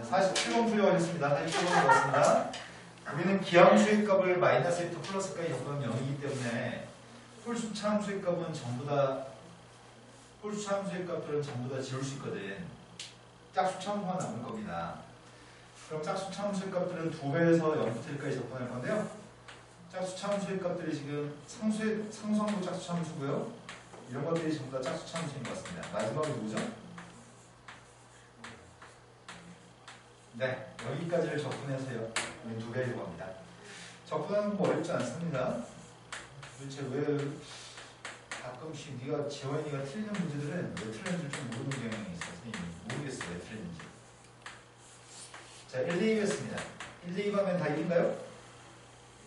47번 풀려가겠습니다. 47번 들어갔습니다. 우리는 기함수의 값을 마이너스 1부터 플러스까지 접근하면 0이기 때문에 홀수차 함수의 값은 전부 다 홀수차 함수의 값들은 전부 다 지울 수 있거든. 짝수차 함수만 남을 겁니다. 그럼 짝수차 함수의 값들은 2배에서 0부터 1까지 접근할 건데요. 짝수차 함수의 값들이 지금 상수함수 짝수차 함수고요. 이런 것들이 전부 다 짝수차 함수인 것 같습니다. 마지막으로 누구죠? 네, 여기까지를 접근해서요. 우리 2배일 겁니다. 접근하는 거 어렵지 않습니다. 도대체 왜 가끔씩 재원이가 틀리는 문제들은 왜 틀렸는지 좀 모르는 경향이 있어요. 선생님 모르겠어요. 왜 틀렸는지. 자, 1, 2였습니다. 1, 2가면 다 1인가요?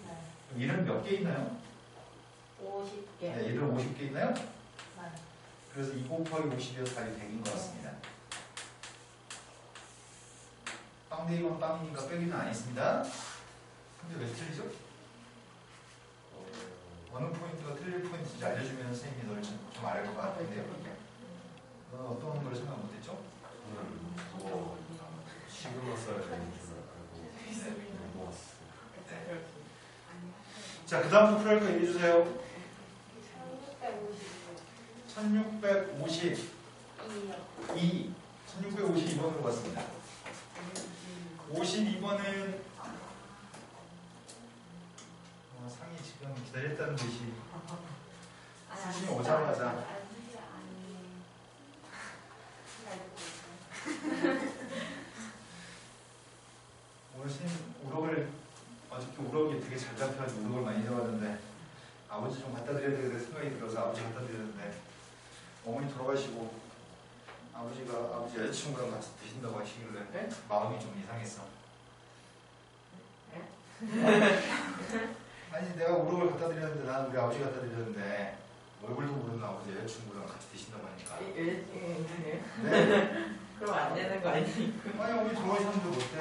네. 1은 몇 개 있나요? 50개. 네, 1은 50개 있나요? 네. 그래서 2 곱하기 50이어서 답이 100인 것 같습니다. 빵 대이건 빵이니까 빼기는 안 했습니다. 근데 왜 틀리죠? 어느 포인트가 틀릴 포인트인지 알려주면 선생님이 너를 좀 알 것 같은데요. 너 어떤 걸 생각 못했죠? 시그마 써야 되는 줄 알고 넘어왔어. 자, 그 다음 풀할 거 얘기해 주세요. 1652. 1652번으로 갔습니다. 52번은 상이 지금 기다렸다는 듯이 수신이 오자마자 오늘 선생님 우럭을 어저께 우럭이 되게 잘 잡혀가지고 우럭을 많이 잡았는데 아버지 좀 갖다 드려야 되겠다 생각이 들어서 아버지 갖다 드렸는데 어머니 돌아가시고 아버지 여자친구랑 같이 드신다고 하시길래 마음이 좀 이상했어. 아니 내가 우럭을 갖다 드렸는데 난 우리 아버지 갖다 드렸는데 얼굴도 모르는 아버지 여자친구랑 같이 드신다고 하니까 여자친구 있으세요? 네. 그럼 안 되는 거 아니에요? 아니 어머니 돌아가셨는데 못해.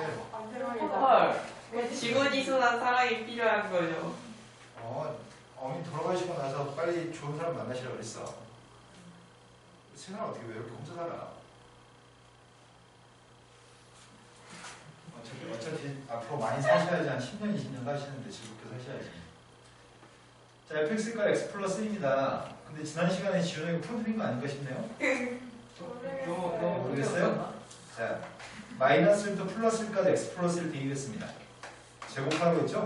헐. 지고지순한 사랑이 필요한 거죠. 어머니 돌아가시고 나서 빨리 좋은 사람 만나시라고 그랬어. 세상을 어떻게 왜 이렇게 혼자 살아? 어차피 앞으로 많이 사셔야지 한 10년, 20년 사시는데 즐겁게 사셔야지. 자, fx가 x 플러스 1입니다. 근데 지난 시간에 지훈이가 풀어드린 거 아닌가 싶네요. 모르겠어요? 자, 마이너스 1부터 플러스 1까지 x 플러스 1 대입했습니다. 제곱하라고 했죠?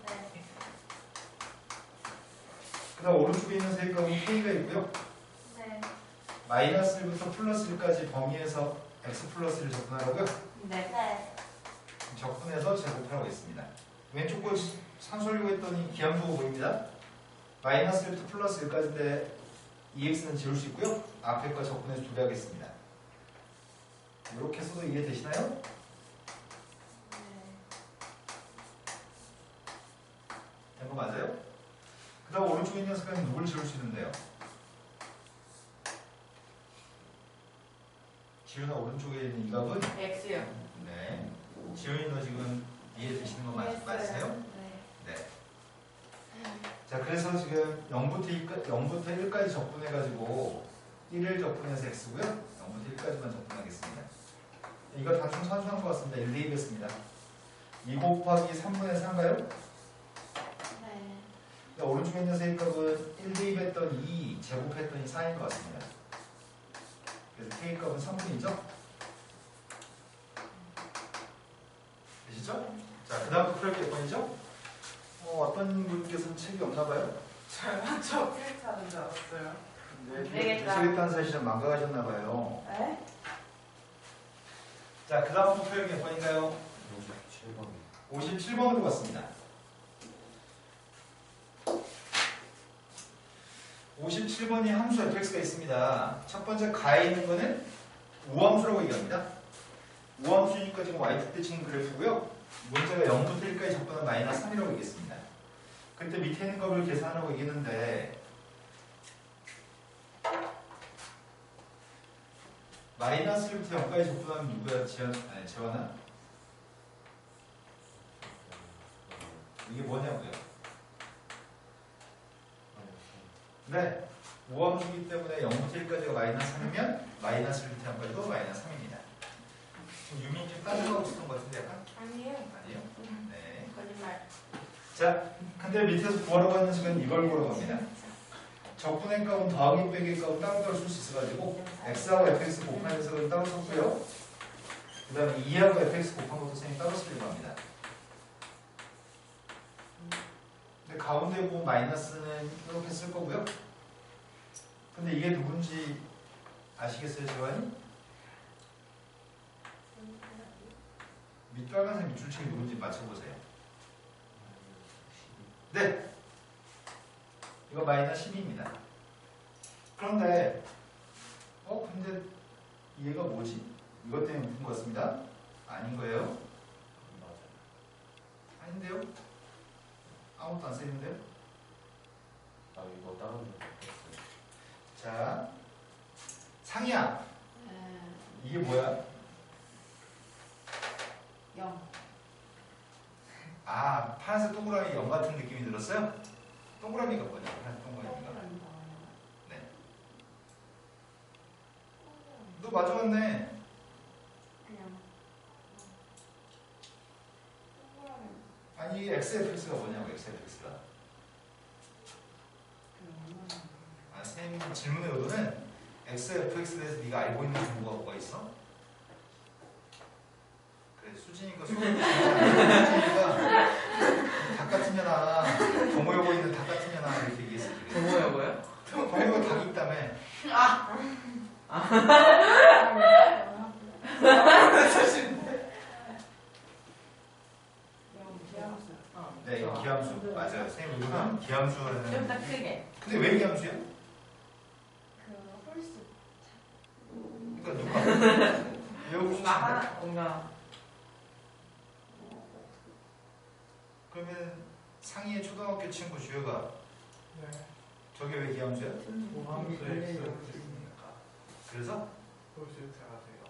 네. 그 다음 오른쪽에 있는 세입값은 k가 있고요. 네. 마이너스 1부터 플러스 1까지 범위에서 x 플러스 1을 접근하라고요? 네. 접근해서 제곱하라고 했습니다. 왼쪽 거 산수하려고 했더니 기함수가 보입니다. 마이너스 1부터 플러스 1까지인데 2x는 지울 수 있고요. 앞에 거 접근해서 2배 하겠습니다. 이렇게 써도 이해되시나요? 된 거 맞아요? 그 다음 오른쪽에 있는 녀석은 누굴 지울 수 있는데요? 지훈아 오른쪽에 있는 이 값은? X요. 네. 지훈이 너 지금 이해되시는 거 맞으세요? 네. 자, 그래서 지금 0부터 1까지 접근해가지고 1을 접근해서 x고요. 0부터 1까지만 접근하겠습니다. 이거 단순 산수한 것 같습니다. 1 대입했습니다. 2 곱하기 3분의 4인가요? 네. 오른쪽에 있는 세입값은 1 대입했더니 2, 제곱했더니 4인 것 같습니다. 그래서 k값은 3분이죠? 되시죠? 자, 그 다음부터 풀할 게 몇 번이죠? 어떤 분께서는 책이 없나봐요? 저 필사는 줄 알았어요. 네, 되겠다. 되시겠다는 사실은 망각하셨나봐요. 네? 자, 그 다음부터 풀할 게 몇 번인가요? 57번. 57번으로 갔습니다. 57번이 함수 fx가 있습니다. 첫 번째 가에 있는 거는 우함수라고 얘기합니다. 우함수니까 지금 y축대 치는 그래프고요. 문제가 0부터 1까지 접근한 마이너스 3이라고 얘기했습니다. 그때 밑에 있는 값을 계산하라고 얘기했는데 마이너스 1부터 0까지 접근하면 누구야? 재환아? 이게 뭐냐고요? 네. 우함수기 때문에 0부터 1까지가 마이너스 3이면 마이너스 1부터 0까지도 마이너스 3입니다. 지금 유민이 좀 따져가고 싶은 것 같은데 약간? 아니에요. 아니에요? 네. 거짓말. 자, 근데 밑에서 구하라고 하는 식은 이걸 구하라고 합니다. 적분의 값은 더하기 빼기 값은 따로따로 쓸 수 있어가지고 x하고 fx 곱한 녀석은 따로 썼고요. 그 다음에 2하고 fx 곱한 것도 선생님이 따로 쓰려고 합니다. 근데 가운데 보면 마이너스는 이렇게 쓸 거고요. 근데 이게 누군지 아시겠어요, 재환이? 밑빨간색 밑줄책이 누군지 맞춰보세요. 네! 이거 마이너스 12입니다. 그런데 근데 얘가 뭐지? 이것 때문에 묻은 것 같습니다. 아닌 거예요? 맞아요. 아닌데요? 아무것도 안 쓰이는데요? 아 이거 다른 거 없어요. 자, 상이야. 이게 뭐야? 0. 아, 파란색 동그라미 0 같은 느낌이 들었어요? 동그라미가 뭐냐? 파란색 동그라미가. 네. 너 맞아왔네. 그냥. 아니, XFX가 뭐냐고, XFX가. 아, 선생님 질문의 의도는 XFX에 대해서 네가 알고 있는 정보가 뭐가 있어? 그래, 수진이가 수진이가 닭 같은 년아, 동호여고 있는 닭 같은 년아 이렇게 얘기했어. 동호여고요? 동호여고 닭이 있다며. 네, 이거 기함수 맞아요. 선생님 이거는 좀 기함수라는. 더 크게. 근데 왜 기함수야? 그 홀수. 그러니까 누가? 외우고 싶은데. 뭔가 그러면 상희의 초등학교 친구 주혁아, 네. 저게 왜 기함수야? 우함수의 x였으니까 그래서 홀수차가 돼요.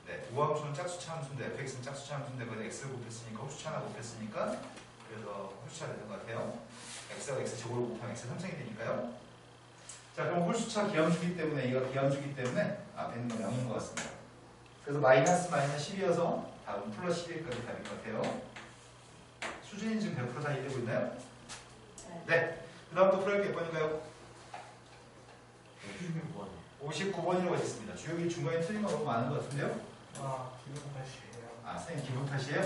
네, 우함수는 짝수차 함수인데 fx는 짝수차 함수인데 거기다 x를 곱했으니까 홀수차 하나 곱했으니까 그래서 홀수차 되는 것 같아요. x와 x 제곱을 곱하면 x 3승이 되니까요. 자, 그럼 홀수차 기함수기 때문에 이가 기함수기 때문에 앞에 있는 건 0인 것 같습니다. 그래서 마이너스 10이어서 답은 플러스 11까지 답인 것 같아요. 수준이 지금 100% 다 이해되고 있나요? 네. 그 다음 또 풀어볼 게 몇 번인가요? 59번. 59번이라고 했습니다. 주역이 중간에 틀린 거 너무 많은 것 같은데요? 아, 기분 탓이에요. 아, 선생님 기분 탓이에요?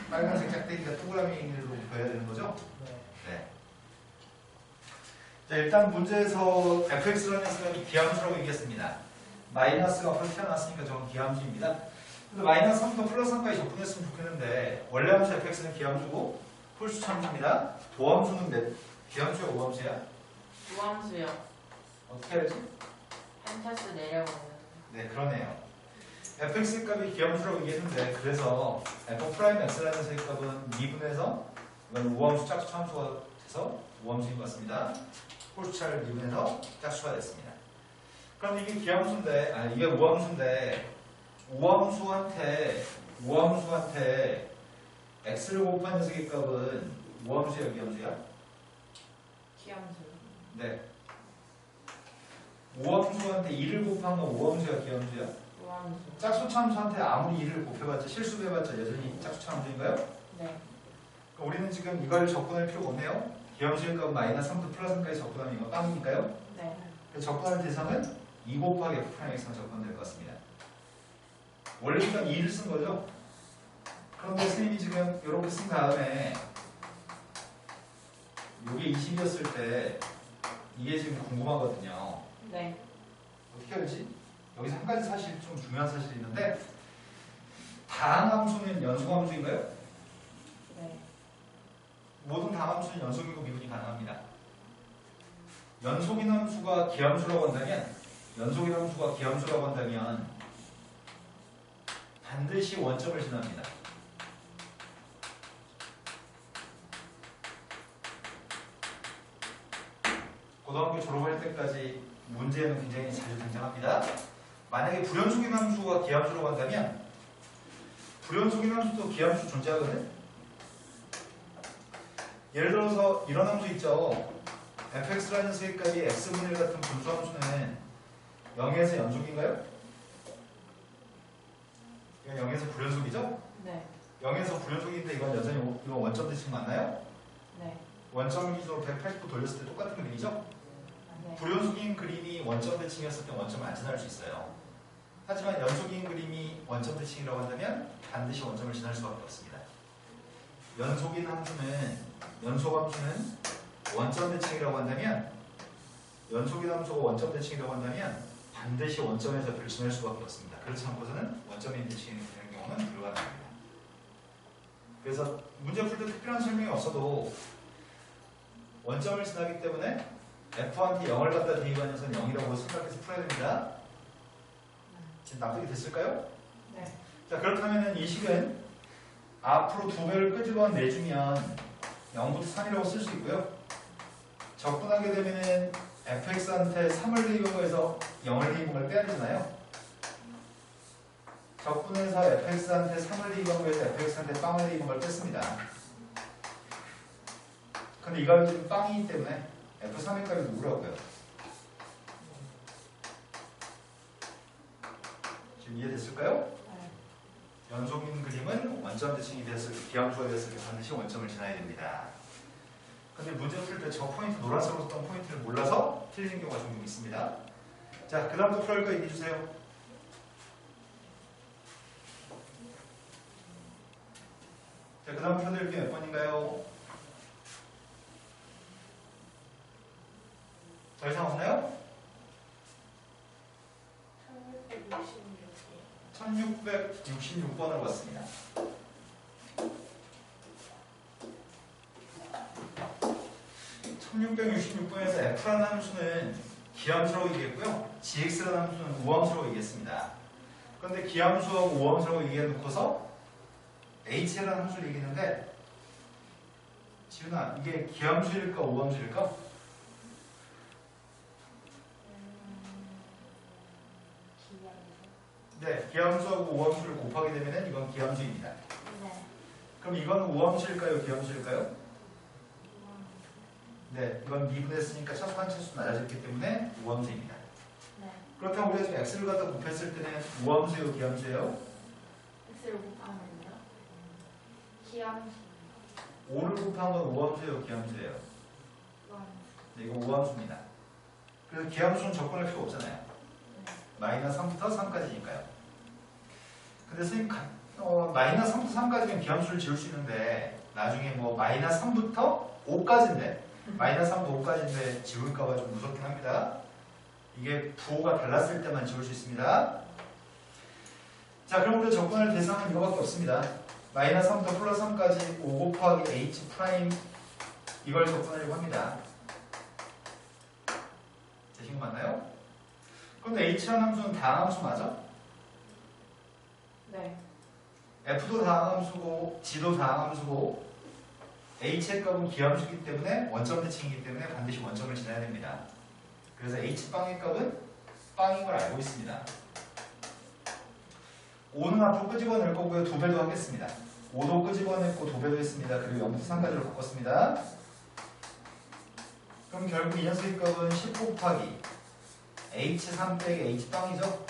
빨간색 짝대기가 동그라미로 보여야 되는 거죠? 네. 네. 자, 일단 문제에서 fx라는 녀석이 기함수라고 얘기했습니다. 마이너스가 앞으로 튀어나왔으니까 저건 기함수입니다. 근데 마이너스 3부터 플러스 3까지 접근했으면 좋겠는데 원래 함수 fx는 기함수고 홀수 참수입니다. 도함수는 기함수야 오함수야? 우함수요. 어떻게 해야지? 한 차수 내려가면. 네, 그러네요. fx 값이 기함수라고 얘기했는데 그래서 f'x라는 녀석의 값은 2분해서 이건 우함수 짝수 참수가 돼서 우함수인 것 같습니다. 홀수차를 미분해서 짝수가 됐습니다. 그럼 이게 기함수인데, 이게 우함수인데, 우함수한테 x를 곱한 녀석의 값은 우함수야, 기함수야? 기함수. 네. 우함수한테 2를 곱한 건 우함수야, 기함수야? 우함수. 짝수참수한테 아무리 2를 곱해봤자, 실수해봤자 여전히 짝수참수인가요? 네. 그럼 우리는 지금 이걸 접근할 필요가 없네요. 기함수의 값은 마이너스 3부터 플러스 3까지 접근하면 이거 빵이니까요. 네. 그래서 접근할 대상은 2 곱하기 f'x만 접근될 것 같습니다. 원래 일단 2를 쓴 거죠. 그런데 선생님이 지금 이렇게 쓴 다음에 이게 20이었을 때 이게 지금 궁금하거든요. 네. 어떻게 하지? 여기서 한 가지 사실 좀 중요한 사실이 있는데 다항함수는 연속함수인가요? 네. 모든 다항함수는 연속이고 미분이 가능합니다. 연속인 함수가 기함수라고 한다면 반드시 원점을 지납니다. 고등학교 졸업할 때까지 문제는 굉장히 자주 등장합니다. 만약에 불연속인 함수가 기함수라고 한다면 불연속인 함수도 기함수 존재하거든. 예를 들어서 이런 함수 있죠. fx라는 수의 x분의 1 같은 분수함수는 0에서 연속인가요? 이건 0에서 불연속이죠? 네. 0에서 불연속인데 이건 여전히 이건 원점 대칭 맞나요? 네. 원점 기준으로 180도 돌렸을 때 똑같은 그림이죠? 네. 불연속인 그림이 원점 대칭이었을 때 원점을 안 지날 수 있어요. 하지만 연속인 그림이 원점 대칭이라고 한다면 반드시 원점을 지날 수밖에 없습니다. 연속 함수는 원점 대칭이라고 한다면 연속인 함수가 원점 대칭이라고 한다면 반드시 원점에서 별을 지날 수밖에 없습니다. 그렇지 않고서는 원점인 대칭이 되는 경우는 불가능합니다. 그래서 문제 풀 때 특별한 설명이 없어도 원점을 지나기 때문에 F한테 0을 갖다 대입한 녀석은 0이라고 생각해서 풀어야 됩니다. 지금 납득이 됐을까요? 네. 자, 그렇다면 이 식은 앞으로 2배를 끄집어 내주면 0부터 3이라고 쓸 수 있고요. 적분하게 되면은 fx한테 3을 대입한 거에서 0을 대입한 걸 빼야 되잖아요. 적분해서 fx한테 3을 대입한 거에서 fx한테 빵을 대입한 걸 뺐습니다. 근데 이 값이 지금 빵이기 때문에 f3의 값이 누구라고요? 지금 이해됐을까요? 네. 연속인 그림은 원점 대칭이 되었을 때, 기함수가 되었을 때 반드시 원점을 지나야 됩니다. 근데 문제 풀 때 저 포인트, 노란색으로 썼던 포인트를 몰라서 틀리는 경우가 종종 있습니다. 자, 그 다음부터 풀어갈 거 얘기해 주세요. 자, 그 다음 풀어드릴 게 몇 번인가요? 더 이상 없나요? 1666번으로 왔습니다. 1666번에서 F라는 함수는 기함수라고 얘기했고요. GX라는 함수는 우함수라고 얘기했습니다. 그런데 기함수하고 우함수라고 얘기해놓고서 H라는 함수를 얘기했는데 지훈아, 이게 기함수일까 우함수일까? 네, 기함수하고 우함수를 곱하게 되면 이건 기함수입니다. 네. 그럼 이건 우함수일까요? 기함수일까요? 네, 이건 미분했으니까 첫 차수 낮아졌기 때문에 우함수입니다. 네. 그렇다면 우리가 지금 x를 갖다 곱했을 때는 우함수예요, 기함수예요? x를 곱하면요? 기함수. 5를 곱한 건 우함수예요, 기함수예요? 네, 이거 우함수입니다. 그래서 기함수는 접근할 필요 없잖아요. 네. 마이너스 3부터 3까지니까요. 근데 선생님, 마이너스 3부터 3까지는 기함수를 지울 수 있는데 나중에 뭐 마이너스 3부터 5까지인데 마이너스 3부터 5까지인데 지울까봐 좀 무섭긴 합니다. 이게 부호가 달랐을 때만 지울 수 있습니다. 자, 그럼 우리 접근할 대상은 이거밖에 없습니다. 마이너스 3부터 플러스 3까지 5 곱하기 h 프라임 이걸 접근하려고 합니다. 되신 거 맞나요? 그런데 h라는 함수는 다항함수 맞아? 네. f도 다항함수고 g도 다항함수고 h의 값은 기함수이기 때문에 원점 대칭이기 때문에 반드시 원점을 지나야 됩니다. 그래서 h빵의 값은 빵인 걸 알고 있습니다. 5는 앞으로 끄집어낼 거고요. 도배도 하겠습니다. 5도 끄집어냈고 도배도 했습니다. 그리고 0부터 3까지로 바꿨습니다. 그럼 결국 이 녀석의 값은 10 곱하기 h3 빼기 h빵이죠?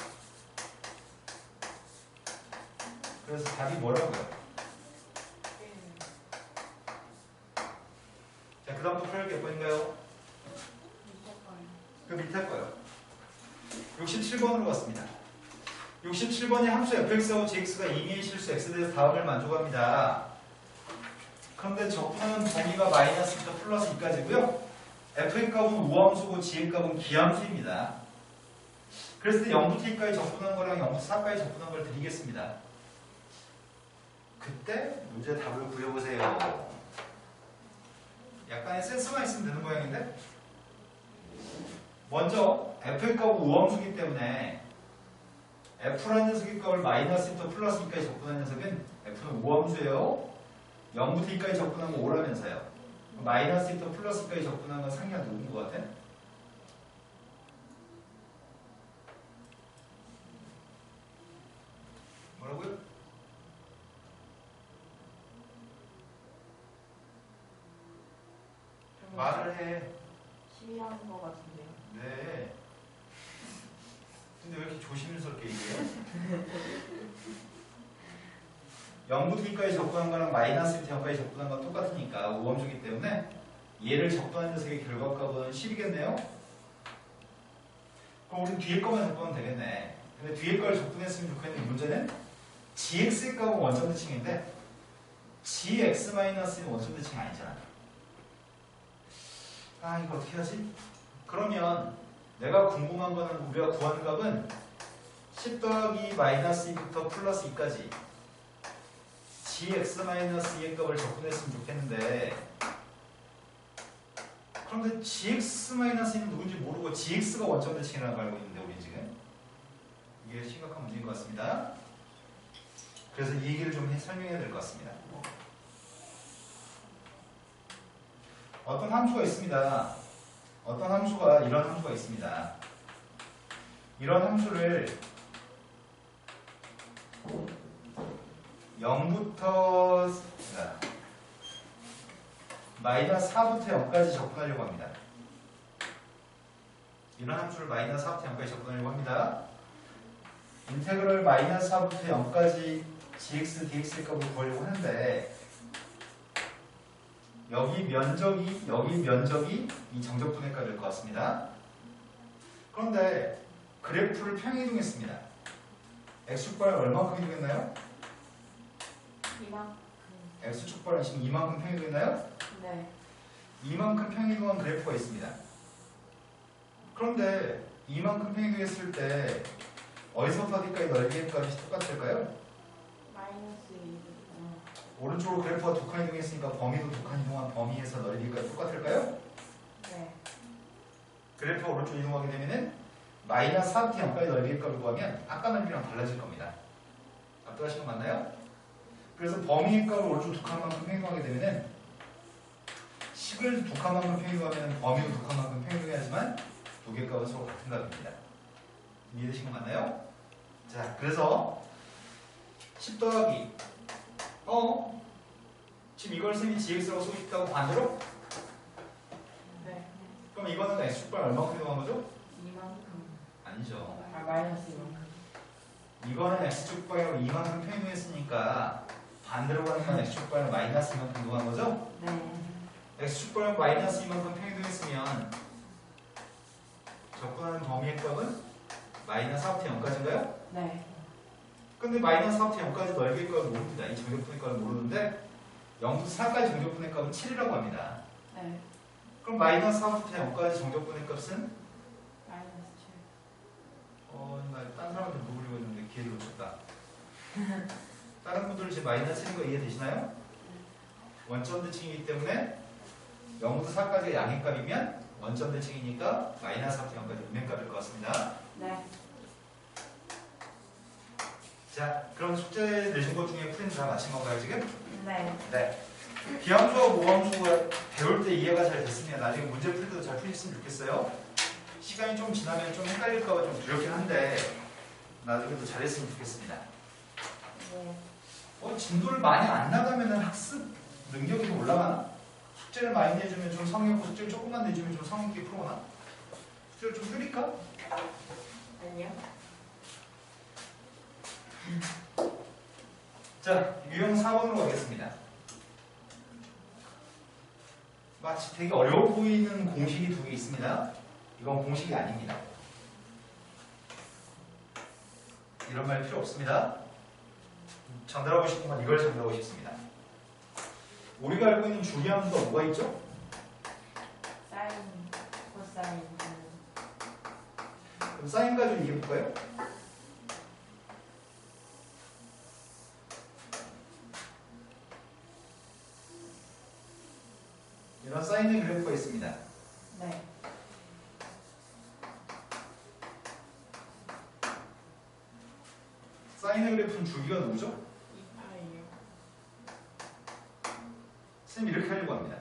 그래서 답이 뭐라고요? 자, 그 다음부터 풀 게 몇 번인가요? 그 밑에 거요. 67번으로 왔습니다. 67번이 함수 fx하고 gx가 임의의 실수 x에 대해서 다음을 만족합니다. 그런데 적분하는 범위가 마이너스부터 플러스 2까지고요. f의 값은 우함수고 g의 값은 기함수입니다. 그랬을 때 0부터 2까지 적분한 거랑 0부터 4까지 적분한 걸 드리겠습니다. 그때 문제 답을 구해보세요. 약간의 센스만 있으면 되는 모양인데 먼저 f의 값은 우함수이기 때문에 f라는 녀석의 값을 마이너스부터 플러스 2까지 적분한 녀석은 f는 우함수예요. 0부터 2까지 적분한 거 5라면서요. 마이너스부터 플러스 2까지 적분한 건 상위가 누군 것 같아? 뭐라고요? 말을 해. 시위하는 것 같은데요. 네. 근데 왜 이렇게 조심스럽게 얘기해요? 0부터 2까지 적분한 거랑 마이너스 1부터 0까지 적분한 건 똑같으니까 우함수기 때문에 얘를 적분한 녀석의 결과값은 10이겠네요? 그럼 우리 뒤에 거만 적분하면 되겠네. 근데 뒤에 걸 적분했으면 좋겠는 문제는 gx의 값은 원점 대칭인데 gx-는 원점 대칭이 아니잖아. 아, 이거 어떻게 하지? 그러면 내가 궁금한 거는 우리가 구한 값은 10 더하기 마이너스 2부터 플러스 2까지 gx-2의 값을 적분했으면 좋겠는데, 그런데 gx-2는 누군지 모르고 gx가 원점 대칭이라는 걸 알고 있는데 우리 지금 이게 심각한 문제인 것 같습니다. 그래서 이 얘기를 좀 설명해야 될 것 같습니다. 어떤 함수가 있습니다. 어떤 함수가 이런 함수가 있습니다. 이런 함수를 0부터 마이너스 4부터 0까지 접근하려고 합니다. 이런 함수를 마이너스 4부터 0까지 접근하려고 합니다. 인테그럴 마이너스 4부터 0까지 gx, dx의 값을 구하려고 하는데 여기 면적이 이 정적분의 값일 것 같습니다. 그런데 그래프를 평행이동했습니다. x축발 얼마큼 이동했나요? 이만큼. x축발은 지금 이만큼 평행이동했나요? 네. 이만큼 평행이동한 그래프가 있습니다. 그런데 이만큼 평행이동했을 때 어디서부터 어디까지 넓이의 값이 똑같을까요? 마이너스 2. 오른쪽으로 그래프가 두 칸 이동했으니까 범위도 두 칸 이동한 범위에서 넓이가 똑같을까요? 네. 그래프가 오른쪽으로 이동하게 되면은 마이너스 4부터 0까지 넓이의 값을 구하면 아까 넓이랑 달라질 겁니다. 압도하신 거 맞나요? 그래서 범위의 값을 오른쪽 두 칸만큼 평행하게 되면은 식을 두 칸만큼 평행하면 범위도 두 칸만큼 평행해야지만 두 개의 값은 서로 같은 값입니다. 이해되신 거 맞나요? 자, 그래서 10 더하기 지금 이걸 쌤이 gx라고 쓰고 싶다고 반대로? 네. 그럼 이거는 x축발 얼마큼 이동한 거죠? 이만큼. 아니죠. 아, 마이너스 이만큼. 이거는 x축발로 이만큼 평행했으니까 반대로 가는 건 x축발은 마이너스 이만큼 이동한 거죠? 네. x축발은 마이너스 이만큼 평행했으면 접근하는 범위의 값은 마이너스 4부터 0까지인가요? 네. 근데 마이너스 4부터 0까지 넓이의 값을 모릅니다. 이 정적분의 값을 모르는데 0부터 4까지 정적분의 값은 7이라고 합니다. 네. 그럼 마이너스 4부터 0까지 정적분의 값은 마이너스 7. 나 딴 사람한테 물어보려고 했는데 기회를 놓쳤다. 다른 분들 지금 마이너스 7인 거 이해되시나요? 원점 대칭이기 때문에 0부터 4까지가 양의 값이면 원점 대칭이니까 마이너스 4부터 0까지 음의 값일 것 같습니다. 네. 자, 그럼 숙제 내신 것 중에 풀이는 다 마친 건가요, 지금? 네. 네. 기함수와 모함수가 배울 때 이해가 잘 됐으면 나중에 문제 풀 때도 잘 풀렸으면 좋겠어요. 시간이 좀 지나면 좀 헷갈릴까봐 좀 두렵긴 한데 나중에도 잘했으면 좋겠습니다. 네. 진도를 많이 안 나가면 학습 능력이 좀 올라가나? 숙제를 많이 내주면 좀 성의 없고 숙제를 조금만 내주면 좀 성의 있게 풀어가나? 숙제를 좀 줄일까? 아니요. 자, 유형 4번으로 가겠습니다. 마치 되게 어려워 보이는 공식이 두 개 있습니다. 이건 공식이 아닙니다. 이런 말 필요 없습니다. 전달하고 싶은 건 이걸 전달하고 싶습니다. 우리가 알고 있는 주기함수가 뭐가 있죠? 사인, 코사인. 그럼 사인 가지고 얘기해 볼까요? 이런 사인의 그래프가 있습니다. 네. 사인의 그래프는 주기가 누구죠? 2파이요. 선생님 이렇게 하려고 합니다.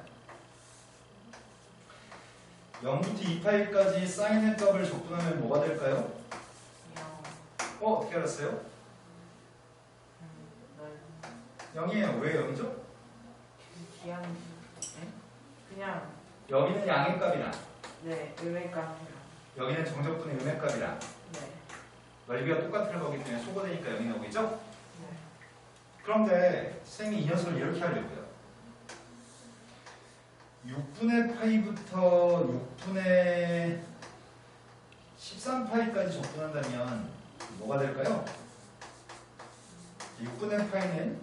0부터 2파이까지 사인의 값을 적분하면 뭐가 될까요? 0. 어떻게 알았어요? 넓. 0이에요. 왜 0이죠? 기한. 네? 그냥. 여기는 양의 값이랑 네. 의외값이랑. 여기는 정적분의 음의 값이랑 네. 넓이가 똑같은 거기 때문에 소거되니까 0이 나오겠죠? 네. 그런데 선생님이 이 녀석을 이렇게 하려고요. 6분의 파이부터 6분의 13파이까지 접근한다면 뭐가 될까요? 6분의 파이는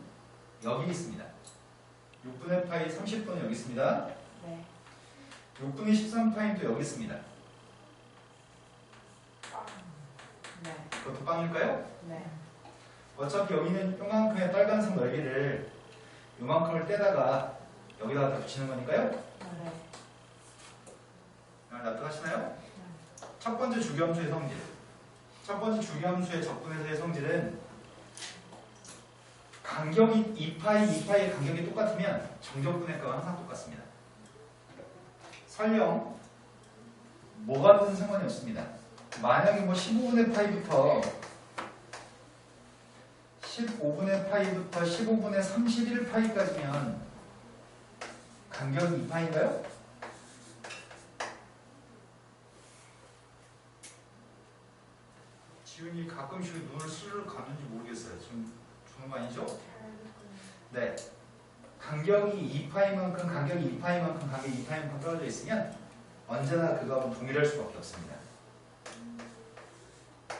여기 있습니다. 6분의 파이 30분은 여기 있습니다. 네. 6분의 13파이는 또 여기 있습니다. 네. 그것도 빵일까요? 네. 어차피 여기는 요만큼의 빨간색 넓이를 요만큼을 떼다가 여기다가 다 붙이는 거니까요. 네. 납득하시나요? 첫 번째 주기함수의 성질. 첫 번째 주기함수의 적분해서의 성질은 간격이 2파이, 2파이의 간격이 똑같으면 정적분의 값은 항상 똑같습니다. 설령 뭐가 되든 상관이 없습니다. 만약에 뭐 15분의 파이부터 15분의 파이부터 15분의 31파이까지면 간격이 2파인가요? 지훈이 가끔씩 눈을 스르르 감는지 모르겠어요. 지금 주는 거 아니죠? 네. 간격이 2파이만큼 간격이 2파이만큼 떨어져 있으면 언제나 그거하고 동일할 수밖에 없습니다.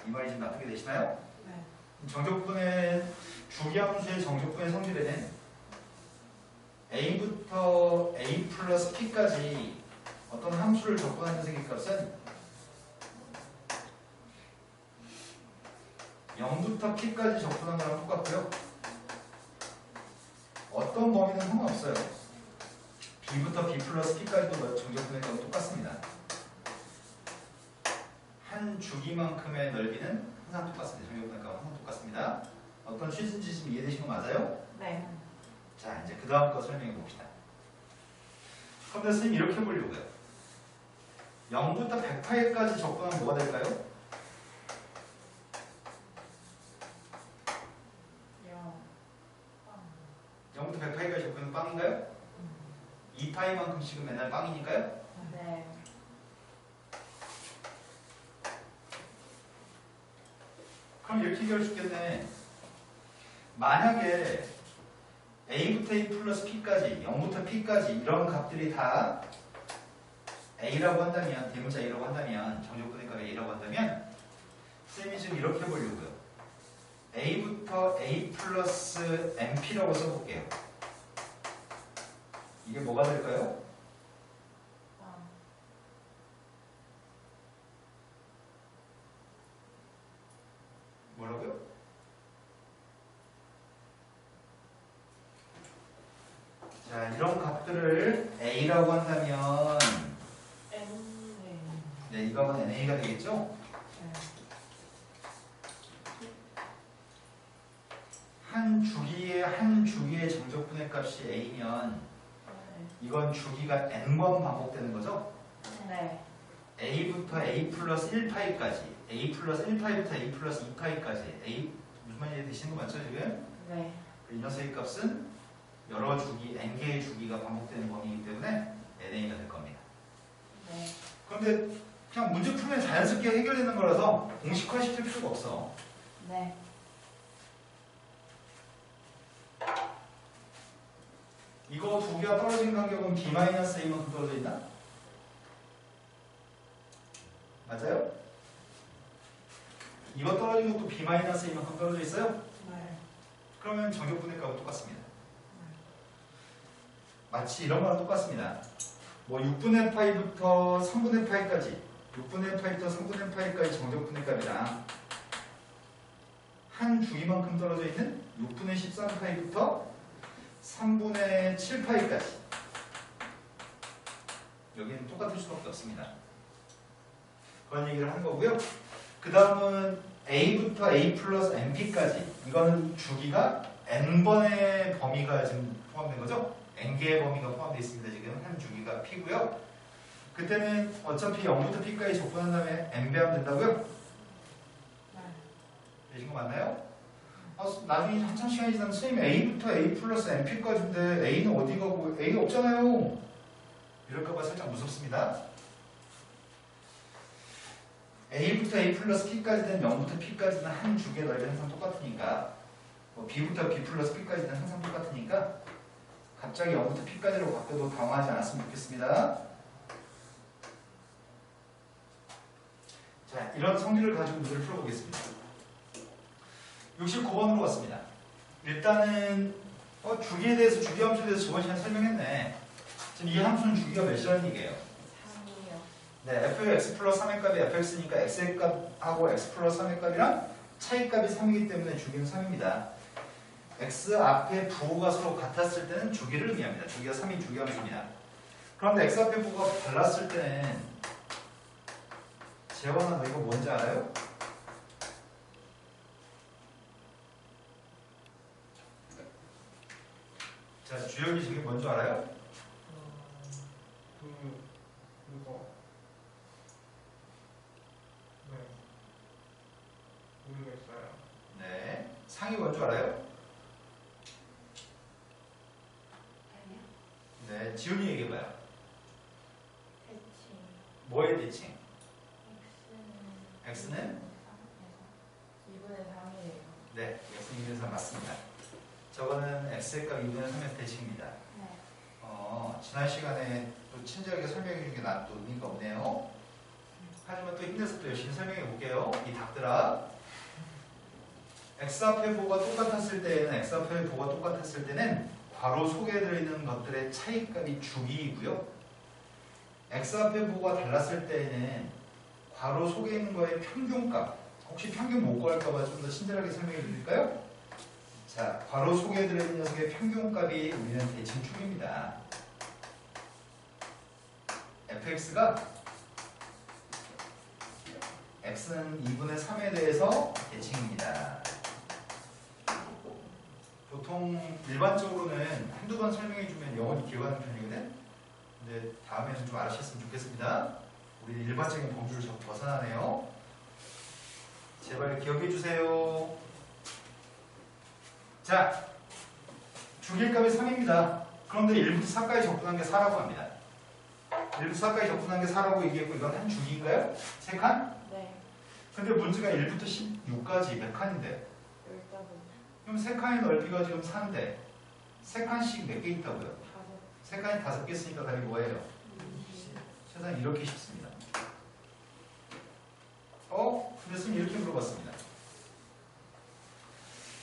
이 말이 좀 납득이 되시나요? 네. 정적분의 주기함수의 정적분의 성질에는 a부터 a 플러스 p까지 어떤 함수를 적분하는 녀석의 값은 0부터 p까지 적분한 거랑 똑같고요. 어떤 범위는 상관없어요. b부터 b 플러스 p까지도 정적분의 값은 똑같습니다. 한 주기만큼의 넓이는 항상 똑같습니다. 정적분의 값은 항상 똑같습니다. 어떤 취지인지 지금 이해되신 거 맞아요? 네. 자, 이제 그 다음 거 설명해 봅시다. 그럼 선생님 이렇게 해보려고요. 0부터 100파이까지 적분하면 뭐가 될까요? 0부터 100파이까지 적분하면 빵인가요? 2파이만큼씩은 맨날 빵이니까요? 네. 그럼 이렇게 얘기할 수 있겠네. 만약에 a부터 a 플러스 p까지 0부터 p까지 이런 값들이 다 a라고 한다면 대문자 a라고 한다면 정적분의 값이 a라고 한다면 쌤이 지금 이렇게 해보려고요. a부터 a 플러스 mp라고 써볼게요. 이게 뭐가 될까요? 뭐라고요? 자, 이런 값들을 a라고 한다면 네, 이 값은 na가 되겠죠? 한 주기의 정적분의 값이 a면 이건 주기가 n번 반복되는 거죠? 네. a부터 a 플러스 1파이까지 a 플러스 1파이부터 a 플러스 2파이까지 a 무슨 말인지 되시는 거 맞죠 지금? 네. 이 녀석의 값은 여러 주기, n개의 주기가 반복되는 범위이기 때문에 na가 될 겁니다. 네. 그런데 그냥 문제 풀면 자연스럽게 해결되는 거라서 공식화시킬 필요가 없어. 네. 이거 두 개가 떨어진 간격은 b-a만큼 떨어져 있나? 맞아요? 이거 떨어진 것도 b-a만큼 떨어져 있어요? 네. 그러면 정적분의 값은 똑같습니다. 마치 이런 거랑 똑같습니다. 뭐 6분의 파이부터 3분의 파이까지 6분의 파이부터 3분의 파이까지 정적분의 값이랑 한 주기만큼 떨어져 있는 6분의 13파이부터 3분의 7파이까지 여기는 똑같을 수밖에 없습니다. 그런 얘기를 한 거고요. 그 다음은 a부터 a 플러스 np까지 이거는 주기가 n번의 범위가 지금 포함된 거죠? n개의 범위가 포함되어 있습니다. 지금 한 주기가 p고요. 그때는 어차피 0부터 p까지 적분한 다음에 n배 하면 된다고요? 되신 거 맞나요? 나중에 한참 시간이 지나면 선생님 a부터 a 플러스 np까지인데 a는 어디 가고 a가 없잖아요. 이럴까봐 살짝 무섭습니다. a부터 a 플러스 p까지는 0부터 p까지는 한 주기의 넓이 항상 똑같으니까 뭐 b부터 b 플러스 p까지는 항상 똑같으니까 갑자기 0부터 p까지로 바뀌어도 당황하지 않았으면 좋겠습니다. 자, 이런 성질을 가지고 문제를 풀어보겠습니다. 69번으로 왔습니다. 일단은 주기에 대해서, 주기함수에 대해서 저번 시간에 설명했네. 지금 이 함수는 주기가 몇이라는 얘기예요? 3이요. 네, fx 플러스 3의 값이 fx니까 x의 값하고 x 플러스 3의 값이랑 차이값이 3이기 때문에 주기는 3입니다. x 앞에 부호가 서로 같았을 때는 주기를 의미합니다. 주기가 3이 주기함수입니다. 그런데 x 앞에 부호가 달랐을 때는, 재원아 너 이거 뭔지 알아요? 자, 주혁이 저게 뭔지 알아요? 이거. 네. 모르겠어요. 네. 상이 뭔지 알아요? 아니요. 네. 지훈이 얘기해봐요. 대칭. 뭐의 대칭? x는 x는? 2분의 3이에요. 네. x는 2분의 3 맞습니다. 저거는 x의 값 2분의 3의 대칭입니다. 네. 지난 시간에 또 친절하게 설명해 준 게 난 또 의미가 없네요. 하지만 또 힘내서 또 열심히 설명해 볼게요. 이 닭들아. x 앞의 부호가 똑같았을 때는 괄호 속에 들어있는 것들의 차이값이 주기이고요. x 앞의 부호가 달랐을 때에는 괄호 속에 있는 거의 평균값, 혹시 평균 못 구할까봐 좀 더 친절하게 설명해 드릴까요? 자, 괄호 속에 들어있는 녀석의 평균값이 우리는 대칭축입니다. fx가 x는 2분의 3에 대해서 대칭입니다. 보통 일반적으로는 한두 번 설명해주면 영원히 기억하는 편이거든. 근데 다음에는 좀 알아주셨으면 좋겠습니다. 우리 일반적인 범주를 자꾸 벗어나네요. 제발 기억해주세요. 자, 주기값이 3입니다. 그런데 1부터 4까지 접근한 게 4라고 합니다. 1부터 4까지 접근한 게 4라고 얘기했고, 이건 한 주기인가요? 3칸? 네. 근데 문제가 1부터 16까지 몇 칸인데? 15. 그럼 3칸의 넓이가 지금 4인데 3칸씩 몇 개 있다고요? 3칸이 5개 있으니까 답이 뭐예요? 20. 세상에 이렇게 쉽습니다. 그랬으면 이렇게 물어봤습니다.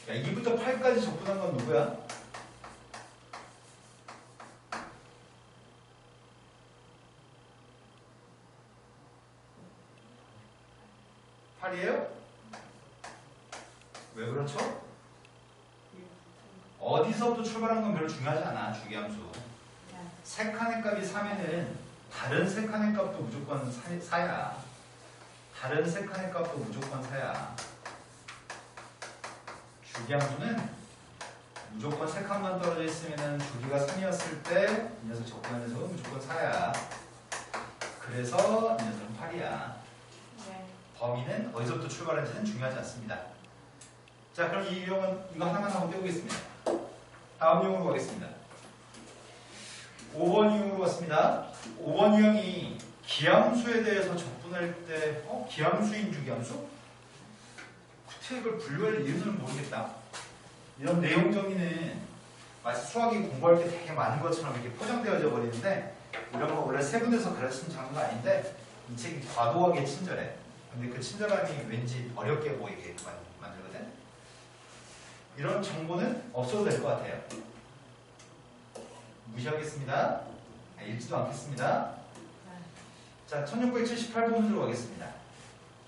야, 2부터 8까지 접근한 건 누구야? 팔이에요? 왜 그렇죠? 어디서부터 출발한 건 별로 중요하지 않아, 주기함수. 네. 세 칸의 값이 3에는 다른 세 칸의 값도 무조건 4야. 다른 세 칸의 값도 무조건 4야. 주기함수는 무조건 세 칸만 떨어져 있으면 주기가 3이었을 때 이 녀석 접근한 녀석은 무조건 4야. 그래서 이 녀석은 8이야. 네. 범위는 어디서부터 출발했는지는 중요하지 않습니다. 자, 그럼 이 유형은 이거 하나만 하고 떼보겠습니다. 다음 유형으로 가겠습니다. 5번 유형으로 갔습니다. 5번 유형이 기함수에 대해서 접근할 때 기함수인 주기함수? 구체 이걸 분류할 이유는 모르겠다. 이런 내용 정의는 마치 수학이 공부할 때 되게 많은 것처럼 이렇게 포장되어져 버리는데, 이런 거 원래 세분에서 가르치는 장르가 아닌데 이 책이 과도하게 친절해. 근데 그 친절함이 왠지 어렵게 보이게 만들거든. 이런 정보는 없어도 될 것 같아요. 무시하겠습니다. 읽지도 않겠습니다. 자, 1678번으로 가겠습니다.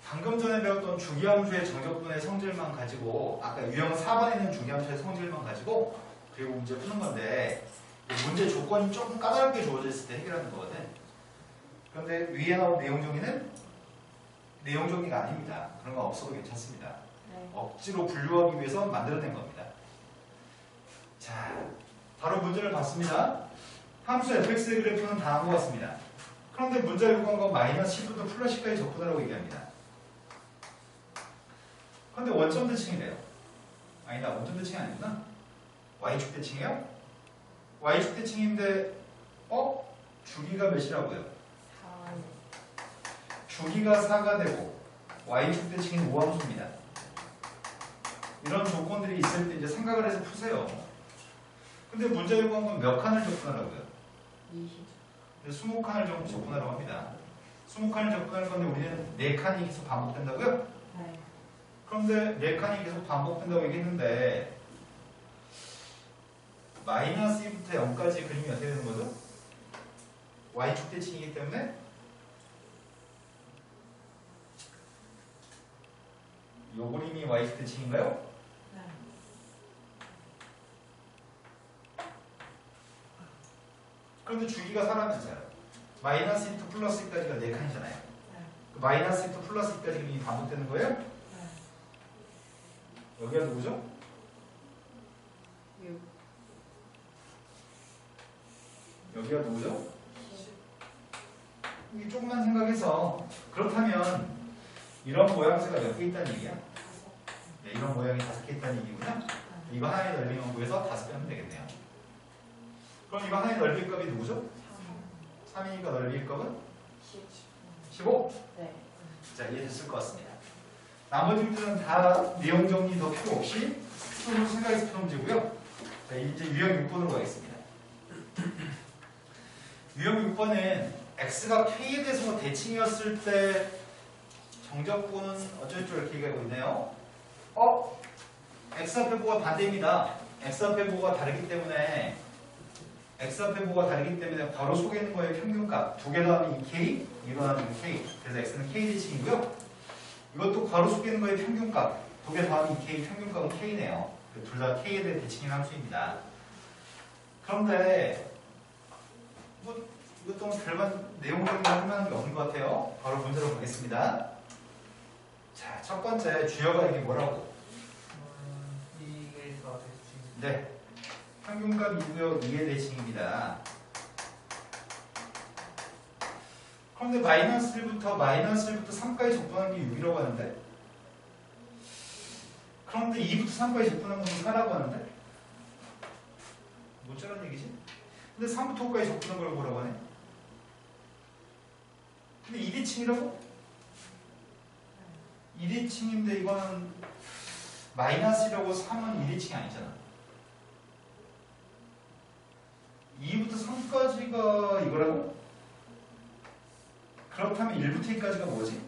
방금 전에 배웠던 주기함수의 정적분의 성질만 가지고, 아까 유형 4번에 있는 주기함수의 성질만 가지고 그리고 문제 푸는 건데, 문제 조건이 조금 까다롭게 주어졌을 때 해결하는 거거든. 그런데 위에 나온 내용 정의는 내용 정의가 아닙니다. 그런 거 없어도 괜찮습니다. 네. 억지로 분류하기 위해서 만들어낸 겁니다. 자, 바로 문제를 봤습니다. 함수 fx의 그래프는 다음과 같습니다. 그런데 문제를 요구한 건 마이너스 10부터 플러스 10까지 접근하라고 얘기합니다. 그런데 원점 대칭이래요. 아니다, 원점 대칭이 아니구나. y축 대칭이에요? y축 대칭인데 주기가 몇이라고요? 4. 주기가 4가 되고 y축 대칭이 우함수입니다. 이런 조건들이 있을 때 이제 생각을 해서 푸세요. 근데 문제 요구한 건 몇 칸을 접근하라고요? 20. 20칸을 접근하라고 합니다. 20칸을 접근할 건데 우리는 4칸이 계속 반복된다고요? 네. 그런데 4칸이 계속 반복된다고 얘기했는데 마이너스 2부터 0까지 그림이 어떻게 되는 거죠? y축 대칭이기 때문에 요 그림이 y축 대칭인가요? 네. 그런데 주기가 사라지잖아요. 마이너스 2부터 플러스 2까지가 4칸이잖아요. 네. 마이너스 2부터 플러스 2까지 그림이 반복되는 거예요? 네. 여기가 누구죠? 6. 여기가 누구죠? 이게 조금만 생각해서 그렇다면 이런 모양새가 몇 개 있다는 얘기야? 네, 이런 모양이 5개 있다는 얘기구나. 이거 하나의 넓이만 구해서 5개 하면 되겠네요. 그럼 이거 하나의 넓이 값이 누구죠? 3이니까 넓이의 값은 15? 네. 자, 이해됐을 것 같습니다. 나머지 문제는 다 내용 정리 더 필요 없이 스스로 생각해서 푸는 문제고요. 자, 이제 유형 6번으로 가겠습니다. 유형 6번은 x가 k에 대해서 뭐 대칭이었을 때 정적분은 어쩌고저쩌고 이렇게 얘기하고 있네요. x 앞에 보가 반대입니다. x 앞에 보가 다르기 때문에 괄호 속에 있는 거의 평균값 2개 더하면 2k, 2 더하면 2k. 그래서 x는 k 대칭이고요. 이것도 괄호 속에 있는 거의 평균값 2개 더하면 2k, 평균값은 k네요. 둘 다 k에 대해 대칭인 함수입니다. 그런데 이것도 별반 내용적인 할 만한 게 없는 것 같아요. 바로 문제로 가겠습니다. 자, 첫 번째 주어가 이게 뭐라고? 이가 대칭. 네, 평균값 2고요. 2의 대칭입니다. 그런데 마이너스 1부터 3까지 접근하는 게 6이라고 하는데 그런데 2부터 3까지 접근하는 건 4라고 하는데 뭐쩌란 얘기지? 근데 3부터 5까지 접근한 걸 뭐라고 하네? 근데 2대칭이라고? 2대칭인데 이거는 마이너스라고 3은 2대칭이 아니잖아. 2부터 3까지가 이거라고? 그렇다면 1부터 2까지가 뭐지?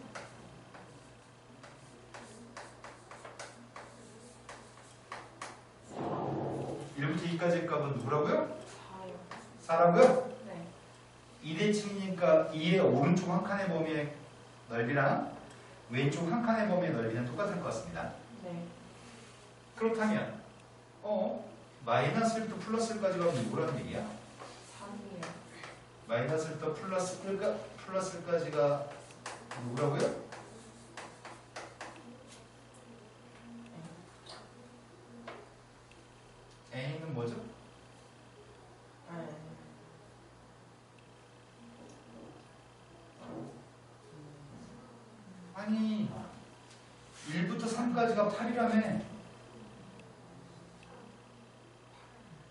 1부터 2까지의 값은 누구라고요? 4요. 4라고요? 네. 2대칭이니까 2의 오른쪽 한 칸의 범위의 넓이랑 왼쪽 한 칸의 범위의 넓이는 똑같을 것 같습니다. 네. 그렇다면 마이너스 1부터 플러스까지 가면 뭐라는 얘기야? 3이요. 마이너스 1부터 플러스까지가 누구라고요? A는 뭐죠? 네. 아니 1부터 3까지가 8이라며.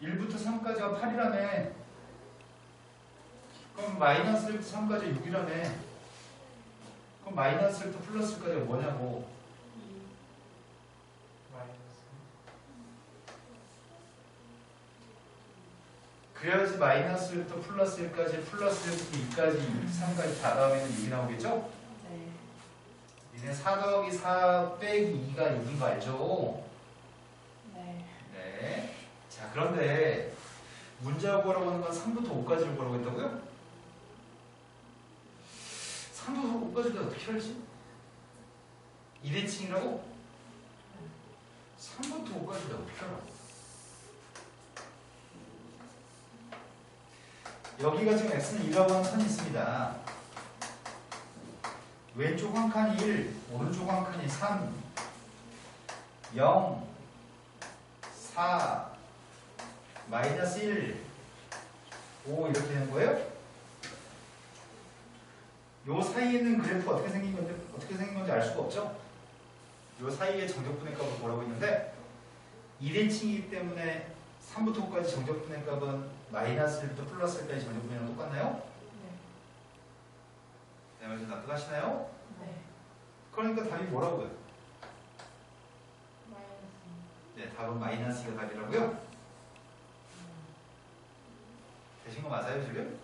1부터 3까지가 8이라며. 그럼 마이너스 1부터 3까지 6이라며. 그럼 마이너스 1부터 플러스까지가 뭐냐고. 마이너스. 그래야지 마이너스 1부터 플러스 1까지 플러스 1부터 2까지 3까지 다 더하면 6이 나오겠죠? 네. 니네 4 더하기 4 빼기 2가 6인 거 알죠? 네. 네. 자, 그런데 문제가 구하라고 하는 건 3부터 5까지를 구하라고 했다고요? 3부터 5까지가 어떻게 할지? 2대칭이라고? 3부터 5까지가 어떻게 알아? 여기가 지금 x는 2라고 하는 칸이 있습니다. 왼쪽 한 칸이 1, 오른쪽 한 칸이 3, 0, 4, 마이너스 1, 5 이렇게 되는 거예요? 요 사이에 있는 그래프가 어떻게 생긴 건지 알 수가 없죠? 요 사이에 정적분의 값을 보라고 있는데 2대칭이기 때문에 3부터 5까지 정적분의 값은 마이너스 1부터 플러스 1까지 정적분이랑 똑같나요? 네, 말씀 납득하시나요? 네. 그러니까 답이 뭐라고요? 마이너스. 네, 답은 -2가 답이라고요? 되신 거 맞아요 지금?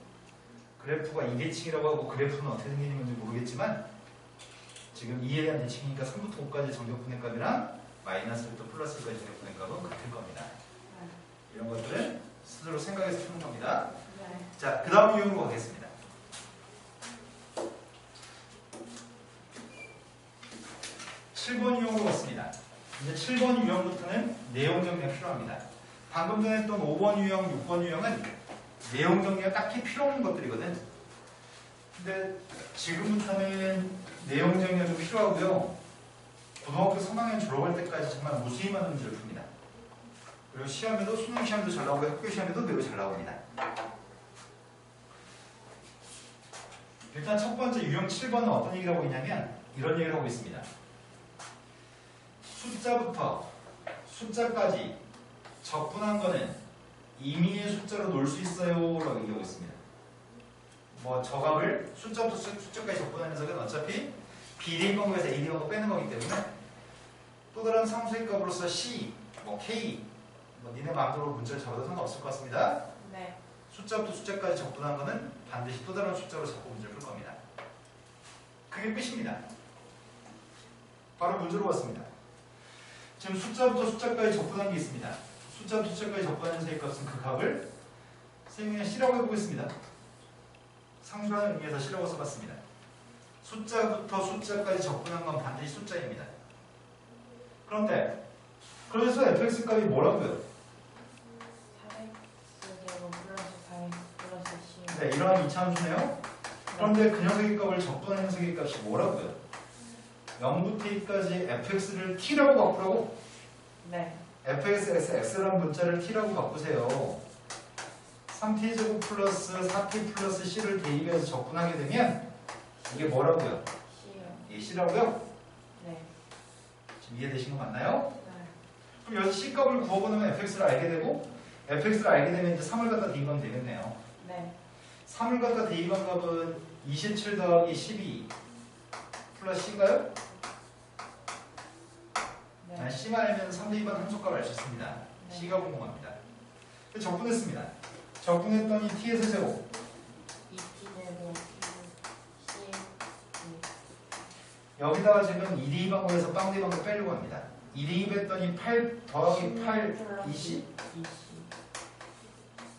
그래프가 2대칭이라고 하고 그래프는 어떻게 생기는 건지 모르겠지만 지금 2에 대한 대칭이니까 3부터 5까지 정적분의 값이랑 -부터 플러스까지 정적분의 값은 같을 겁니다. 이런 것들은 스스로 생각해서 푸는 겁니다. 네. 자, 그 다음 유형으로 가겠습니다. 7번 유형으로 갔습니다. 이제 7번 유형부터는 내용 정리가 필요합니다. 방금 전에 했던 5번 유형, 6번 유형은 내용 정리가 딱히 필요 없는 것들이거든. 근데 지금부터는 내용 정리가 좀 필요하고요. 고등학교 3학년 졸업할 때까지 정말 무수히많은 문제를 풉니다. 그리고 시험에도, 수능 시험도 잘 나오고 학교 시험에도 매우 잘 나옵니다. 일단 첫 번째 유형 7번은 어떤 얘기를 하고 있냐면 이런 얘기를 하고 있습니다. 숫자부터 숫자까지 적분한 거는 임의의 숫자로 놓을 수 있어요 라고 얘기하고 있습니다. 뭐 저값을 숫자부터 숫자까지 적분하는 녀석은 어차피 비대인 방법에서 AD 방법 빼는 거기 때문에 또 다른 상수의 값으로서 C, 뭐 K 뭐 니네 마음대로 문자를 적어도 상관없을 것 같습니다. 네. 숫자부터 숫자까지 적분한 거는 반드시 또 다른 숫자로 적고 문제를 풀 겁니다. 그게 끝입니다. 바로 문제로 왔습니다. 지금 숫자부터 숫자까지 적분한 게 있습니다. 숫자부터 숫자까지 적분하는 녀석의 값은 그 값을 선생님이 그냥 C라고 해보겠습니다. 상수라는 의미에서 C라고 써봤습니다. 숫자부터 숫자까지 적분한 건 반드시 숫자입니다. 그런데 그래서 fx 값이 뭐라고요? 400제곱 플러스 400 플러스 C. 네, 이러한 이차함수네요. 그런데 그 녀석의 값을 적분한 녀석의 값이 뭐라고요? 0부터 2까지 fx를 t라고 바꾸라고? 네. fx에서 x라는 문자를 t라고 바꾸세요. 3t제곱 플러스 4t 플러스 c를 대입해서 적분하게 되면 이게 뭐라고요? C요. 이게 c라고요? 네. 지금 이해되신 거 맞나요? 네. 그럼 여기서 c값을 구해보면 fx를 알게 되고 fx를 알게 되면 이제 3을 갖다 대입하면 되겠네요. 네. 3을 갖다 대입한 값은 27 더하기 12 플러스 c인가요? 네. c만 알면 3 대입한 함수값을 알 수 있습니다. 네. c가 궁금합니다. 적분했습니다. 적분했더니 t의 세제곱 2t제곱 C. 여기다가 지금 2대2 방법에서 빵 대입한 빼려고 합니다. 2대2 했더니 8 더하기 8 20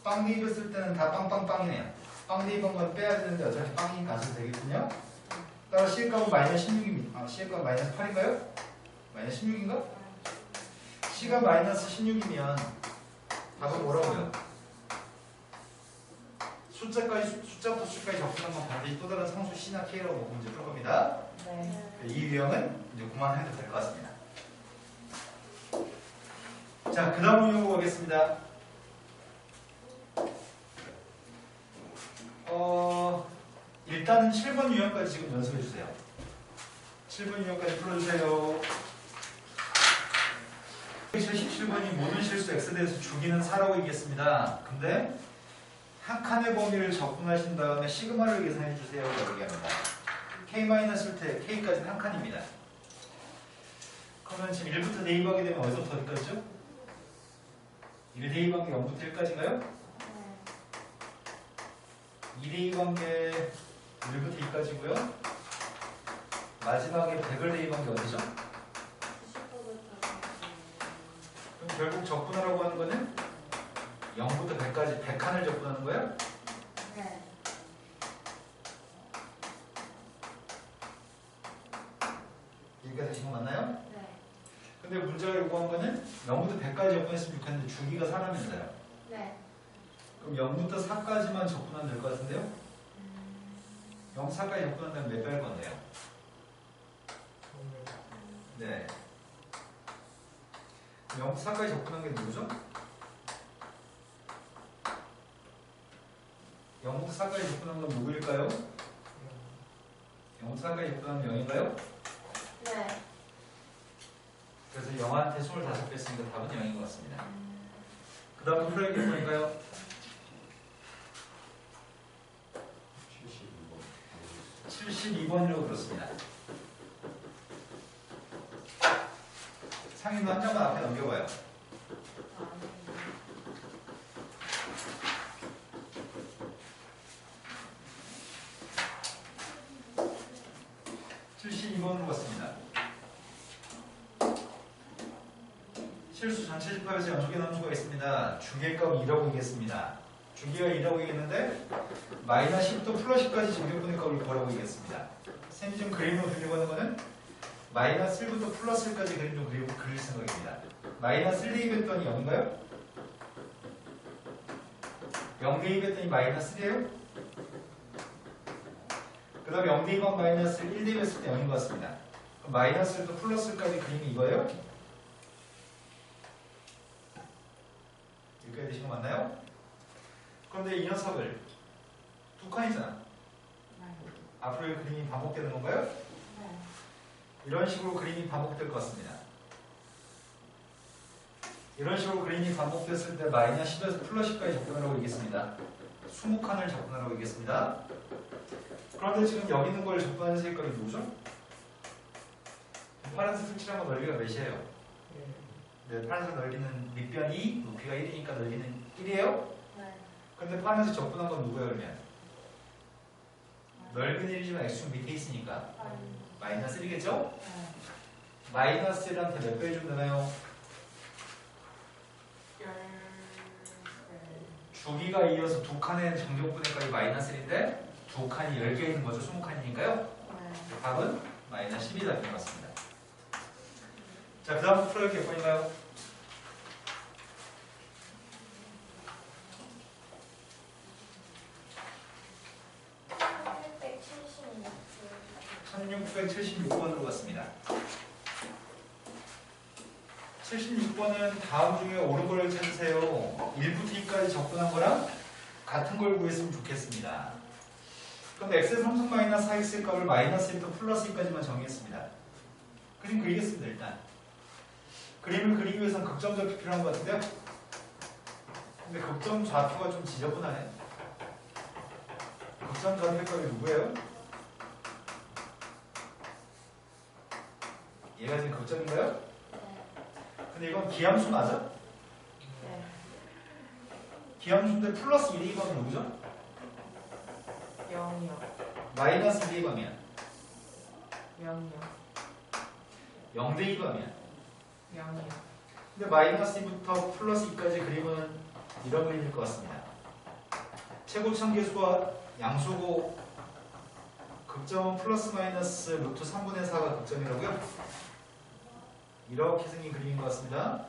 빵 대입했을 때는 다 빵빵빵이네요. 빵 대입한 건 빼야 되는데 어차피 빵이니까 안 써도 되겠군요. 따라 C값은 마이너스 16입니다. 아, C값은 마이너스 8인가요? 마이너스 16인가? C가 마이너스 16이면 답은 뭐라고요? 숫자부터 숫자까지 적분한 건 반드시 또 다른 상수 C나 K라고 보고 문제 풀 겁니다. 네. 이 유형은 이제 그만해도 될 것 같습니다. 자, 그 다음 유형으로 가겠습니다. 일단은 7번 유형까지 지금 연습해 주세요. 7번 유형까지 풀어주세요. 17번이 모든 실수 X에 대해서 주기는 4라고 얘기했습니다. 근데 한 칸의 범위를 적분하신 다음에 시그마를 계산해 주세요. 라고 얘기합니다. K-일 때 K까지는 한 칸입니다. 그러면 지금 1부터 대입하게 되면 어디서부터 어디까지죠? 1 대입한 게 0부터 1까지인가요? 2 대입한 게 1부터 2까지고요. 마지막에 100을 대입한 게 어디죠? 그럼 결국 적분하라고 하는 거는 0부터 100까지 100칸을 적분하는 거예요? 네. 여기까지 되신 거 맞나요? 네. 근데 문제가 요구한 거는 0부터 100까지 적분했으면 좋겠는데 주기가 4라면서요. 네. 그럼 0부터 4까지만 적분하면 될 것 같은데요? 0, 4까지 적분한다면 몇 배일 건데요? 네. 0부터 4까지 적분한 게 누구죠? 0부터 4까지 적분한 건 누구일까요? 0부터 4까지 적분하면 0인가요? 네. 그래서 0한테 25배 했으니까 답은 0인 것 같습니다. 그 다음 풀어야 될 거니까요. 72번이라고 들었습니다. 상인도 한 장만 앞에 넘겨봐요. 아, 72번으로 갔습니다. 실수 전체 집합에서 연속에 나온 수가 있습니다. 주기값 2라고 얘기했습니다. 주기가 2라고 얘기했는데 마이너스 10부터 플러스 10까지 정규분의 값을 구하라고 얘기했습니다. 쌤이 지금 그림으로 그리려고 하는 거는 마이너스 1부터 플러스 1까지 그림 좀 그릴 생각입니다. 마이너스 1 대입했더니 0인가요? 0 대입했더니 마이너스 1이에요? 그 다음에 0 대입한 마이너스 1 대입했을 때 0인 것 같습니다. 그럼 마이너스 1부터 플러스 1까지 그림이 이거예요? 여기까지 되신 거 맞나요? 그런데 이 녀석을 두 칸이잖아. 네. 앞으로 이 그림이 반복되는 건가요? 네. 이런 식으로 그림이 반복될 것 같습니다. 이런 식으로 그림이 반복됐을 때 마이너스 10에서 플러스 10까지 접근하라고 얘기했습니다. 20칸을 접근하라고 얘기했습니다. 그런데 지금 여기 있는 걸 접근하는 색깔이 누구죠? 파란색 색칠한 거 넓이가 몇이에요? 네, 파란색 넓이는 밑변 2, 높이가 1이니까 넓이는 1이에요? 네. 근데 파란색 접근한 건 누구예요, 그러면? 넓이는 1이지만 x축 밑에 있으니까 마이너스 1이겠죠? 네. 마이너스 1한테 몇 배 해주면 되나요? 주기가 이어서 두 칸의 정적분해까지 마이너스 1인데 두 칸이 10개 있는 거죠. 20칸이니까요. 네. 답은 마이너스 10이 답인 것 같습니다. 자, 그 다음 풀어볼 게 몇 번인가요? 네. 1676번으로 갔습니다. 76번은 다음 중에 옳은 걸 찾으세요. 1부터 2까지 접근한 거랑 같은 걸 구했으면 좋겠습니다. 그런데 x의 3승 마이너스 4x의 값을 마이너스 1부터 플러스 2까지만 정의했습니다. 그림 그리겠습니다. 일단 그림을 그리기 위해서는 극점 좌표 필요한 것 같은데요. 근데 극점 좌표가 좀 지저분하네. 극점 좌표의 값이 누구예요? 얘가 지금 극점인가요? 네. 근데 이건 기함수 맞아? 네. 기함수인데 플러스 1의 이방은 누구죠? 0이요. 마이너스 1의 이방이야. 0이요. 0대 2방이야. 0이요. 근데 마이너스 2부터 플러스 2까지 그림은 이런 그림일 것 같습니다. 최고참 계수와 양수고 극점은 플러스 마이너스 루트 3분의 4가 극점이라고요? 이렇게 생긴 그림인 것 같습니다.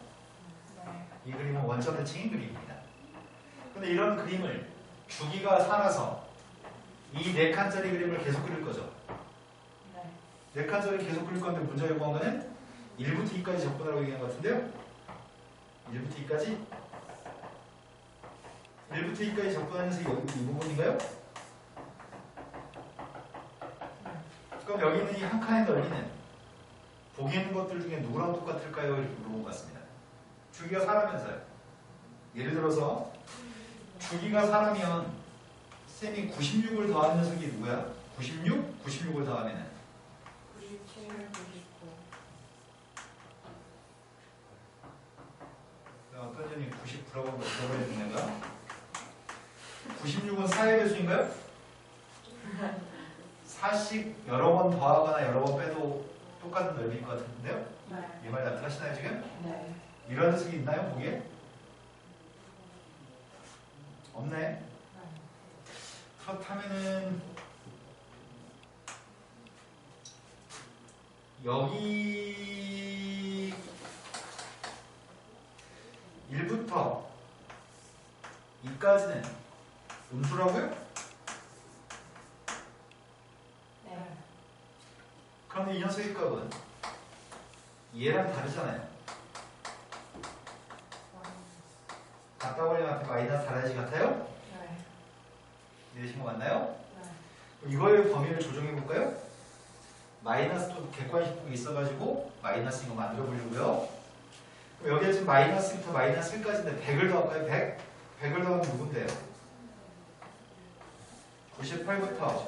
네. 이 그림은 원점 대칭인 그림입니다. 근데 이런 그림을 주기가 살아서 이 4칸짜리 그림을 계속 그릴 거죠. 네. 4칸짜리 계속 그릴 건데 문제 요구한 거는 1부터 2까지 접근하라고 얘기한 것 같은데요. 1부터 2까지? 1부터 2까지 접근하는 녀석이 여기 이 부분인가요? 그럼 여기 있는 이 한 칸의 넓이는 보기 있는 것들 중에 누구랑 똑같을까요? 이렇게 물어본 것 같습니다. 주기가 사라면서요. 예를 들어서 주기가 사라면 쌤이 96을 더하는 녀석이 누구야? 96? 96을 더하면은 97, 99. 어떤 점이 99라고 물어봐야 되는 건가? 96은 4의 배수인가요? 4씩 여러 번 더하거나 여러 번 빼도 똑같은 넓이일 것 같은데요? 네. 이 말 납득하시나요 지금? 네. 이런 녀석이 있나요 보기에? 없네. 네. 그렇다면은 여기 1부터 2까지는 음수라고요? 네. 그런데 이 녀석의 값은 얘랑 다르잖아요. 같다고 하려면 앞에 마이너스 달아야지 같아요? 네. 이해되신 거 맞나요? 네. 그럼 이거의 범위를 조정해 볼까요? 마이너스도 객관식도 있어가지고 마이너스 이거 만들어 보려고요. 그럼 여기에 지금 마이너스부터 마이너스 1까지인데 100을 더할까요? 100? 100을 더하면 누군데요? 98부터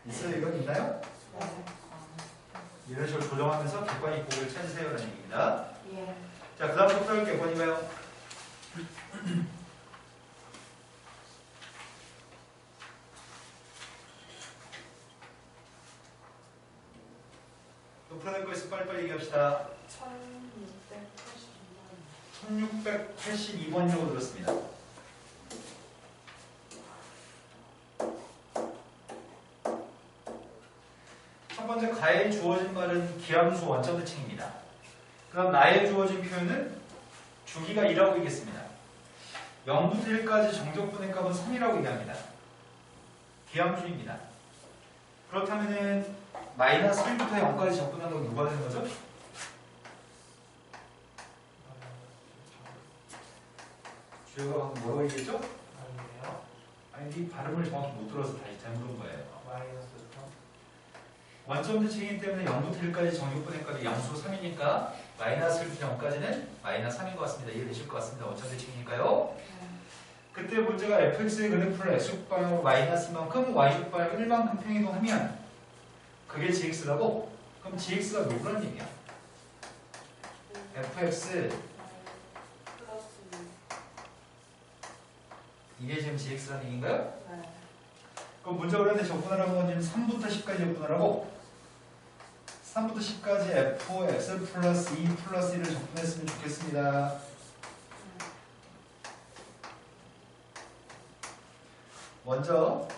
있어요? 이건 있나요? 네. 이런 식으로 조정하면서 객관식 곱을 찾으세요라는 얘기입니다. 예. 자, 그 다음부터 할 객관이가요. 또 풀어낼 거 있어 빨리빨리 얘기합시다. 1682번. 1682번이라고 들었습니다. 첫 번째 가에 주어진 말은 기함수 원점 대칭입니다. 그럼 나에 주어진 표현은 주기가 2라고 얘기했습니다. 0부터 1까지 정적분의 값은 3이라고 얘기합니다. 기함수입니다. 그렇다면은 마이너스 1부터 0까지 적분한 건 누가 되는 거죠? 주여가 방금 뭐라고 얘기했죠? 아니에요? 아니, 네 발음을 정확히 못 들어서 다시 잘못 본 거예요. 마이너스 3. 원점 대칭이기 때문에 0부터 1까지 정적분의 값이 양수 3이니까 마이너스 1부터 0까지는 마이너스 3인 것 같습니다. 이해되실 것 같습니다. 원점 대칭이니까요. 그때 문제가 fx의 그래프를 x축방향으로 마이너스만큼 y축방향 1만큼 평이동하면 그게 gx라고? 그럼 gx가 누구란 얘기야? fx 플러스 이게 지금 gx라는 얘기인가요? 네. 그럼 문제 어려운데 접근하라는 건 지금 3부터 10까지 접근하라고? 3부터 10까지 fx 플러스 2 플러스 1을 접근했으면 좋겠습니다. 먼저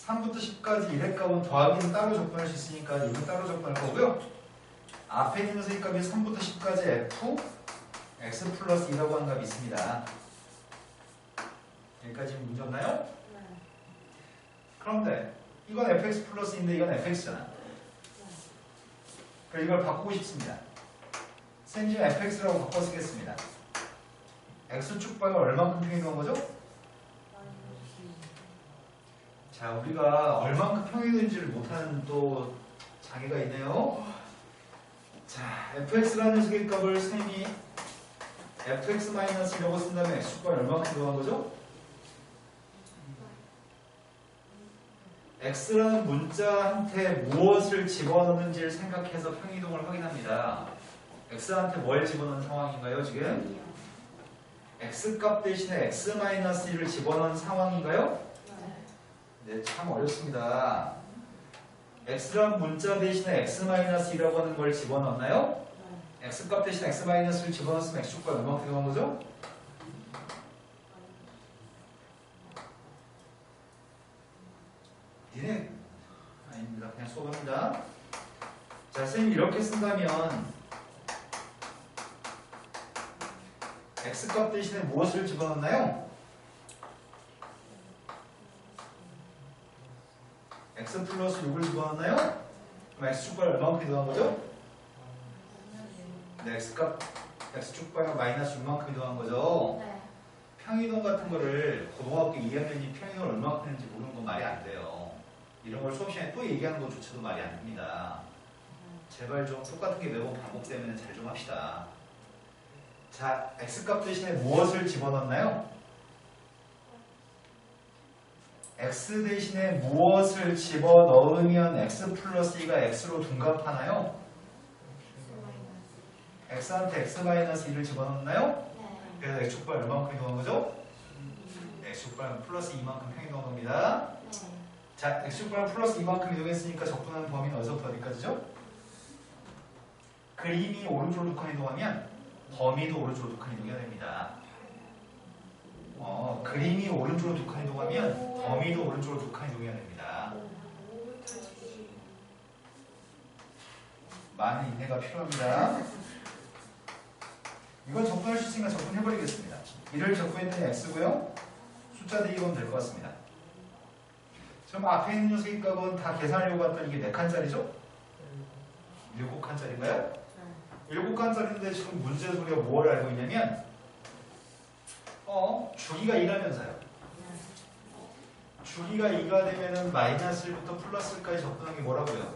3부터 10까지 1의 값은 더하기는 따로 접근할 수 있으니까 이건 따로 접근할 거고요. 앞에 있는 녀석의 값이 3부터 10까지 f x 플러스 2라고 하는 값이 있습니다. 여기까지 문제 없나요? 네. 그런데 이건 fx 플러스인데 이건 fx잖아. 그래서 이걸 바꾸고 싶습니다. 선생님 fx라고 바꿔 쓰겠습니다. x축방이 얼만큼 평이동한 거죠? 자, 우리가 얼만큼 평이된지를 못하는 또 장애가 있네요. 자, fx라는 녀석의 값을 선생님이 fx-1이라고 쓴다면 x축방이 얼만큼 이동한 거죠? x라는 문자한테 무엇을 집어넣는지를 생각해서 평이동을 확인합니다. x한테 뭘 집어넣은 상황인가요, 지금? x값 대신에 x-1을 집어넣은 상황인가요? 네, 참 어렵습니다. x라는 문자 대신에 x-2라고 하는 걸 집어넣었나요? x값 대신에 x-를 집어넣었으면 x축과 얼마큼 이동한 거죠? 니네 아닙니다. 그냥 수업합니다. 자, 선생님 이렇게 쓴다면 x값 대신에 무엇을 집어넣나요? x 플러스 6을 집어넣나요? 그럼 x축과 얼마큼 이동한 거죠? 네, x축과 마이너스 6만큼 이동한 거죠? 네. 평이동 같은 거를 고등학교 2학년이 평이동을 얼마큼 했는지 모르는 건 말이 안 돼요. 이런 걸 수업 시간에 또 얘기하는 것조차도 말이 안 됩니다. 제발 좀 똑같은 게 매번 반복되면 잘 좀 합시다. 자, x값 대신에 무엇을 집어넣나요? x 대신에 무엇을 집어넣으면 x 플러스 2가 x로 둔갑하나요? x한테 x-2를 집어넣나요? 그래서 x축발 얼마만큼 이동한 거죠? x축발 플러스 2만큼 평이동한 겁니다. 자, x축발 플러스 2만큼 이동했으니까 적분하는 범위는 어디서부터 어디까지죠? 그림이 오른쪽으로 2칸 이동하면 범위도 오른쪽으로 2칸 이동해야 됩니다. 그림이 오른쪽으로 2칸 이동하면 범위도 오른쪽으로 2칸 이동해야 됩니다. 많은 인내가 필요합니다. 이건 접근할 수 있으니까 접근해버리겠습니다. 1을 접근했더니 x고요. 숫자 대입하면 될 것 같습니다. 그럼 앞에 있는 녀석의 값은 다 계산하려고 했더니 이게 4칸짜리죠? 7칸짜리인가요? 7칸짜리인데 지금 문제에서 우리가 뭘 알고 있냐면 주기가 2라면서요. 주기가 2가 되면은 마이너스 1부터 플러스 1까지 접근한 게 뭐라고요?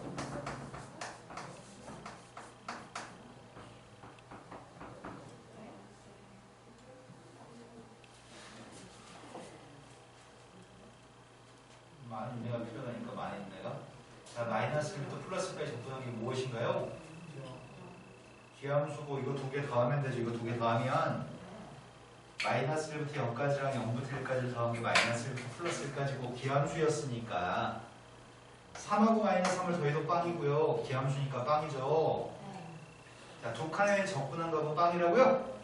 많은 인내가 필요하니까 많은 인내가 자, 마이너스 1부터 플러스까지 접근한 게 무엇인가요? 기함수고 이거 두 개 더하면 되죠. 이거 두 개 더하면 마이너스 1부터 0까지랑 0부터 1까지를 더한 게 마이너스 1부터 플러스 1까지고 기함수였으니까 3하고 마이너스 3을 더해도 빵이고요. 기함수니까 빵이죠. 자, 두 칸에 접근한 값은 빵이라고요?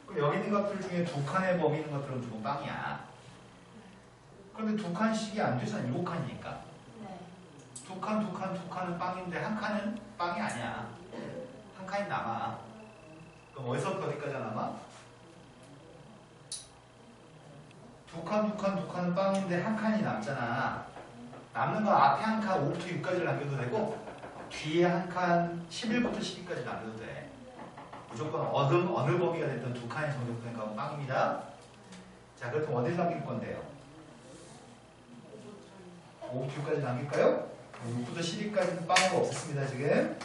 그럼 여기 있는 값들 중에 두 칸에 범위 있는 것들은 전부 빵이야. 그런데 두 칸씩이 안 돼서 7칸이니까 두 칸은 빵인데 한 칸은 빵이 아니야. 한 칸이 남아. 그럼 어디서부터 어디까지 남아? 두 칸은 빵인데 한 칸이 남잖아. 남는 건 앞에 한 칸 5부터 6까지를 남겨도 되고 뒤에 한 칸 11부터 12까지 남겨도 돼. 무조건 어느 범위가 됐든 두 칸에 정적된 값은 빵입니다. 자, 그렇다면 어디를 남길 건데요? 5부터 6까지 남길까요? 6부터 12까지는 빵으로 없앴습니다. 지금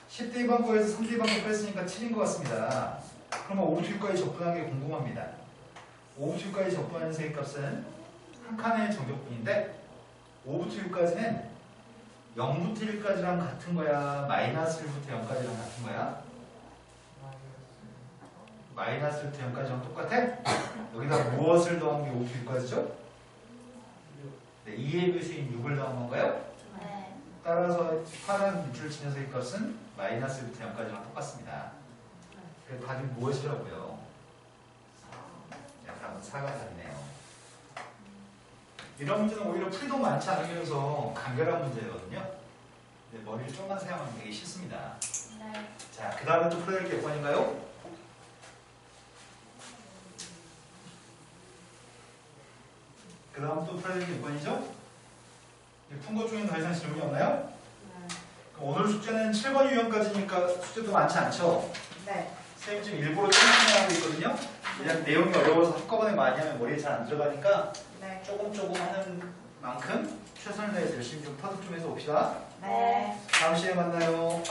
10대 2반고에서 3대 2반고 뺐으니까 7인 것 같습니다. 그러면 5부터 6까지 접근한 게 궁금합니다. 5부터 6까지 접근하는 세입값은 한 칸의 정적분인데 5부터 6까지는 0부터 1까지랑 같은 거야? 마이너스 1부터 0까지랑 같은 거야? 마이너스 1부터 0까지랑 똑같아? 여기다 무엇을 더한 게 5부터 6까지죠? 네, 2의 배수인 6을 더한 건가요? 따라서 파란 밑줄 치는 세입값은 마이너스 1부터 0까지랑 똑같습니다. 그래서 답이 무엇이라고요? 약간 4가 답이네요. 이런 문제는 오히려 풀이도 많지 않으면서 간결한 문제거든요. 근데 머리를 조금만 사용하면 되게 쉽습니다. 자, 그 다음에 또 풀어야 될 게 몇 번인가요? 그 다음 또 풀어야 될 게 몇 번이죠? 푼 것 중에는 더 이상 질문이 없나요? 그럼 오늘 숙제는 7번 유형까지니까 숙제도 많지 않죠? 선생님 지금 일부러 천천히 하고 있거든요. 그냥 내용이 어려워서 한꺼번에 많이 하면 머리에 잘 안 들어가니까 조금 하는 만큼 최선을 다해서 열심히 좀 터득 좀 해서 봅시다. 다음 시간에 만나요.